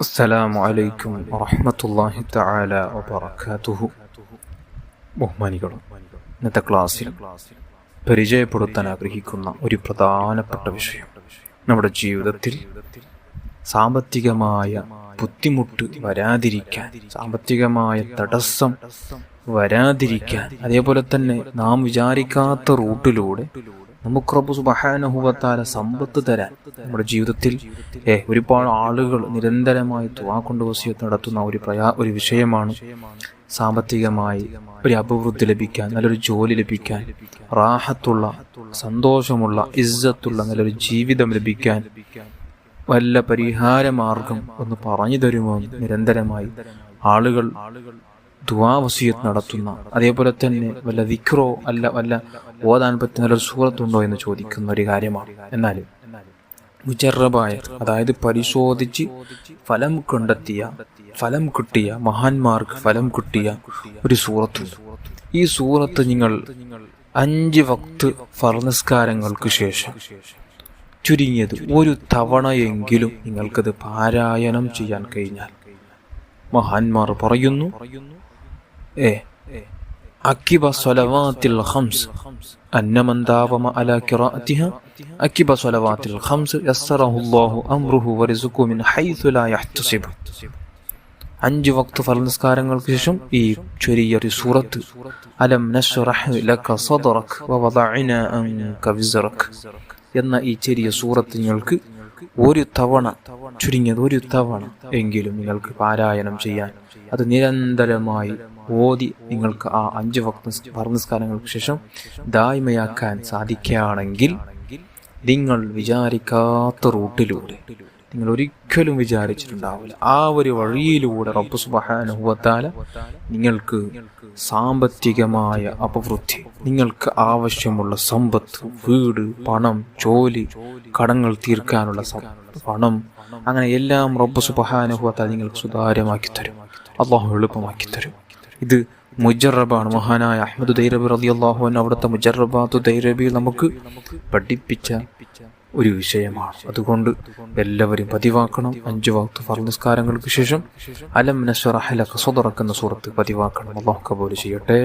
അസ്സലാമു അലൈക്കും വറഹ്മത്തുള്ളാഹി തആല വബറകാതുഹു. ബഹുമാനികളും, ഇന്നത്തെ ക്ലാസ്സിൽ പരിചയപ്പെടുത്താൻ ആഗ്രഹിക്കുന്ന ഒരു പ്രധാനപ്പെട്ട വിഷയം, നമ്മുടെ ജീവിതത്തിൽ സാമ്പത്തികമായ ബുദ്ധിമുട്ട് വരാതിരിക്കാൻ, സാമ്പത്തികമായ തടസ്സം വരാതിരിക്കാൻ, അതേപോലെ തന്നെ നാം വിചാരിക്കാത്ത റൂട്ടിലൂടെ നമുക്ക് റബ്ബ് സുബ്ഹാനഹു വ തആല സമ്പത്ത് തരാൻ, നമ്മുടെ ജീവിതത്തിൽ ഒരുപാട് ആളുകൾ നിരന്തരമായി ദുആ കൊണ്ട് വസിയത്ത് നടത്തുന്ന ഒരു വിഷയമാണ് സാമ്പത്തികമായി ഒരു അഭിവൃദ്ധി ലഭിക്കാൻ, നല്ലൊരു ജോലി ലഭിക്കാൻ, റാഹത്തുള്ള, സന്തോഷമുള്ള, ഇസ്സത്തുള്ള നല്ലൊരു ജീവിതം ലഭിക്കാൻ വല്ല പരിഹാരമാർഗം ഒന്ന് പറഞ്ഞു തരുമോ? നിരന്തരമായി ആളുകൾ ദുആ വസിയത്ത് നടത്തുന്ന, അതേപോലെ തന്നെ വല്ല ദിക്റോ വല്ല ഓതാൻ പറ്റുന്ന നല്ലൊരു സൂറത്തുണ്ടോ എന്ന് ചോദിക്കുന്ന ഒരു കാര്യമാണ്. എന്നാൽ മുജറബായ, അതായത് പരിശോധിച്ച് ഫലം കിട്ടിയ മഹാന്മാർക്ക് ഫലം കിട്ടിയ ഒരു സൂറത്തുണ്ട്. ഈ സൂറത്ത് നിങ്ങൾ 5 വക്ത് ഫർള് നിസ്കാരങ്ങൾക്ക് ശേഷം ചുരുങ്ങിയത് ഒരു തവണയെങ്കിലും നിങ്ങൾക്കത് പാരായണം ചെയ്യാൻ കഴിഞ്ഞാൽ, മഹാന്മാർ പറയുന്നു, അക്കിബ സ്വലവാത്തിൽ ഖംസ് അന്നമൻ ദാവമ അലാ ഖിറാഅതിഹാ അക്കിബ സ്വലവാത്തിൽ ഖംസ് യസ്സറഹുല്ലാഹു അംറുഹു വറസുഖു മിൻ ഹൈഥു ലാ യഹ്തസിബ്. 5 വക്ത് ഫർള് നിസ്കാരങ്ങൾക്ക് ശേഷം ഈ ചെറിയൊരു സൂറത്ത്, അലം നശ്റഹ് ലക സദ്റക വവദഅനാ അൻക വിസ്റക എന്ന ഈ ചെറിയ സൂറത്ത് നിങ്ങൾക്ക് ഒരു തവണ, ചുരുങ്ങിയത് ഒരു തവണ എങ്കിലും നിങ്ങൾക്ക് പാരായണം ചെയ്യാൻ, അത് നിരന്തരമായി ഓതി നിങ്ങൾക്ക് ആ 5 വക്ത് ഫർള് നിസ്കാരങ്ങൾക്ക് ശേഷം ദായിമയാക്കാൻ സാധിക്കുകയാണെങ്കിൽ, നിങ്ങൾ വിചാരിക്കാത്ത റൂട്ടിലൂടെ, നിങ്ങൾ ഒരിക്കലും വിചാരിച്ചിട്ടുണ്ടാവില്ല, ആ ഒരു വഴിയിലൂടെ റബ്ബ് സുബ്ഹാനഹു വ തആല നിങ്ങൾക്ക് സാമ്പത്തികമായ അഭിവൃദ്ധി, നിങ്ങൾക്ക് ആവശ്യമുള്ള സമ്പത്ത്, വീട്, പണം, ജോലി, കടങ്ങൾ തീർക്കാനുള്ള പണം, അങ്ങനെ എല്ലാം റബ്ബ് സുബ്ഹാനഹു വ തആല നിങ്ങൾക്ക് സുതാര്യമാക്കി തരും, അല്ലാഹു എളുപ്പമാക്കി തരും. ഇത് മുജറബാണ്. മഹാനായ അഹ്മദ് ദൈറബി റളിയല്ലാഹു അൻഹു അവിടുത്തെ മുജറബാത്തു ദൈറബി നമുക്ക് പഠിപ്പിച്ച ഒരു വിഷയമാണ്. അതുകൊണ്ട് എല്ലാവരും പതിവാക്കണം. 5 വക്ത് ഫർള് നിസ്കാരങ്ങൾക്ക് ശേഷം അലം നശ്റഹ് ലക സദ്റക എന്ന സൂറത്ത് പതിവാക്കണം. അല്ലാഹു കബൂൽ ചെയ്യട്ടെ.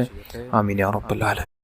ആമീൻ യാ റബ്ബൽ ആലമീൻ.